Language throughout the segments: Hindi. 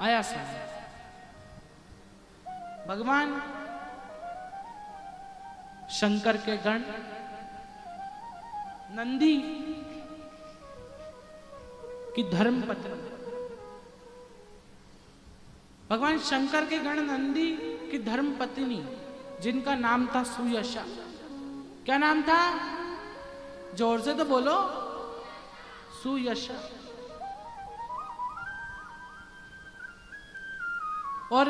आया समय भगवान शंकर के गण नंदी की धर्म पत्नी, भगवान शंकर के गण नंदी की धर्म पत्नी जिनका नाम था सुयशा। क्या नाम था? जोर से तो बोलो। सुयशा। और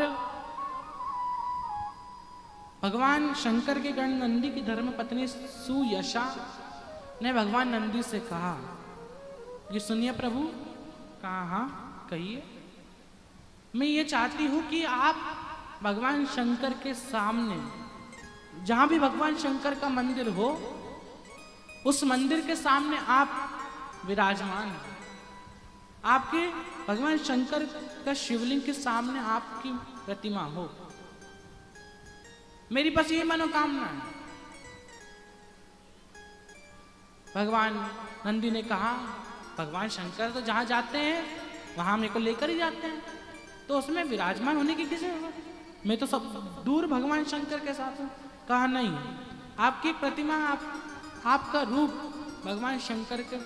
भगवान शंकर के गण नंदी की धर्म पत्नी सुयशा ने भगवान नंदी से कहा, ये सुनिए प्रभु। कहा हाँ कहिए। मैं ये चाहती हूं कि आप भगवान शंकर के सामने, जहां भी भगवान शंकर का मंदिर हो, उस मंदिर के सामने आप विराजमान हैं। आपके भगवान शंकर का शिवलिंग के सामने आपकी प्रतिमा हो। मेरी बस ये मनोकामना है। भगवान नंदी ने कहा, भगवान शंकर तो जहां जाते हैं वहां मेरे को लेकर ही जाते हैं, तो उसमें विराजमान होने की किसी जरूरत? मैं तो सब दूर भगवान शंकर के साथ हूं। कहा नहीं, आपकी प्रतिमा, आपका रूप भगवान शंकर के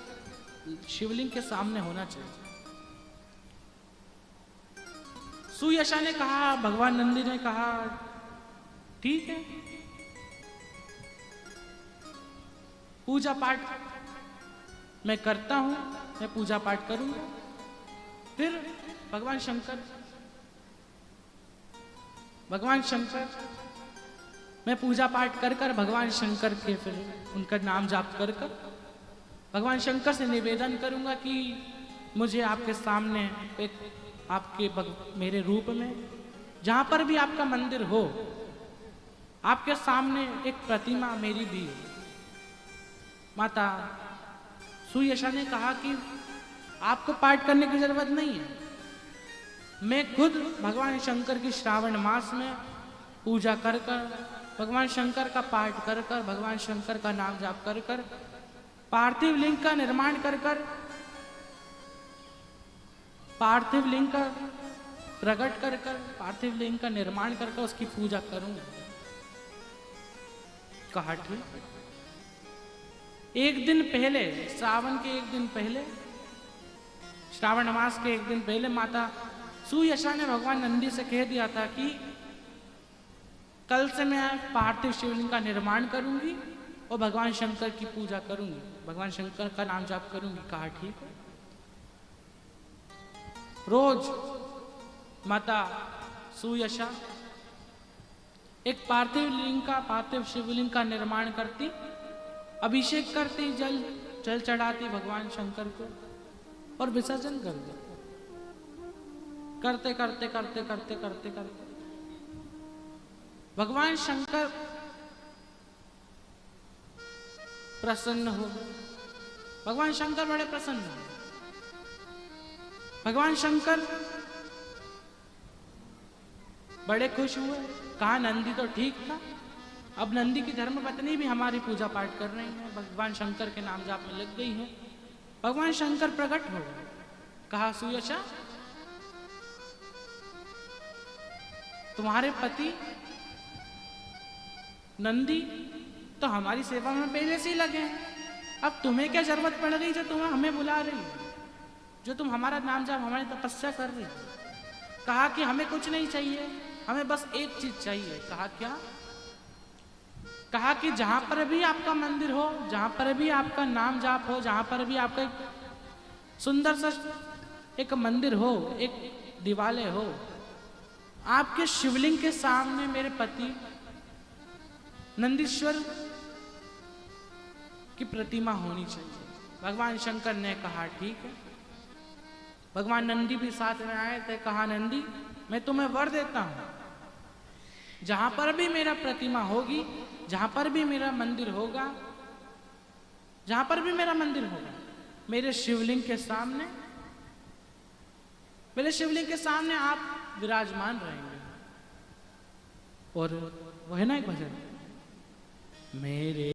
शिवलिंग के सामने होना चाहिए। सुयशा ने कहा, भगवान नंदी ने कहा ठीक है, पूजा पाठ मैं करता हूं, मैं पूजा पाठ करूंगा। फिर भगवान शंकर मैं पूजा पाठ कर कर भगवान शंकर के फिर उनका नाम जाप कर कर भगवान शंकर से निवेदन करूंगा कि मुझे आपके सामने मेरे रूप में, जहां पर भी आपका मंदिर हो, आपके सामने एक प्रतिमा मेरी भी हो। माता सुयशा ने कहा कि आपको पाठ करने की जरूरत नहीं है, मैं खुद भगवान शंकर की श्रावण मास में पूजा कर कर, भगवान शंकर का पाठ कर कर, भगवान शंकर का नाम जाप कर कर, पार्थिव लिंग का निर्माण कर कर, पार्थिव लिंग का प्रकट कर कर, पार्थिव लिंग का निर्माण कर कर उसकी पूजा करूंगा। कहा ठीक। एक दिन पहले, श्रावण के एक दिन पहले, श्रावण मास के एक दिन पहले माता सुयशा ने भगवान नंदी से कह दिया था कि कल से मैं पार्थिव शिवलिंग का निर्माण करूंगी और भगवान शंकर की पूजा करूंगी, भगवान शंकर का नाम जाप करूंगी। कहा ठीक है। रोज माता सुयशा एक पार्थिव शिवलिंग का निर्माण करती, अभिषेक करती, जल चढ़ाती भगवान शंकर को और विसर्जन कर देती। करते करते करते करते करते करते भगवान शंकर प्रसन्न हो। भगवान शंकर बड़े प्रसन्न हो। भगवान शंकर बड़े खुश हुए। कहा नंदी तो ठीक था, अब नंदी की धर्मपत्नी भी हमारी पूजा पाठ कर रही है, भगवान शंकर के नाम जाप में लग गई है। भगवान शंकर प्रकट हो गए। कहा सुयशा, तुम्हारे पति नंदी तो हमारी सेवा में पहले से ही लगे हैं, अब तुम्हें क्या जरूरत पड़ गई जो तुम्हें हमें बुला रही है, जो तुम हमारा नाम जाप, हमारी तपस्या कर रही हो। कहा कि हमें कुछ नहीं चाहिए, हमें बस एक चीज चाहिए। कहा क्या? कहा कि जहां पर भी आपका मंदिर हो, जहां पर भी आपका नाम जाप हो, जहां पर भी आपका सुंदर सा एक मंदिर हो, एक दिवालय हो, आपके शिवलिंग के सामने मेरे पति नंदीश्वर की प्रतिमा होनी चाहिए। भगवान शंकर ने कहा ठीक है। भगवान नंदी भी साथ में आए थे। कहा नंदी, मैं तुम्हें वर देता हूं, जहां पर भी मेरा प्रतिमा होगी, जहां पर भी मेरा मंदिर होगा, जहां पर भी मेरा मंदिर होगा, मेरे शिवलिंग के सामने आप विराजमान रहेंगे। और वो है ना एक भजन, मेरे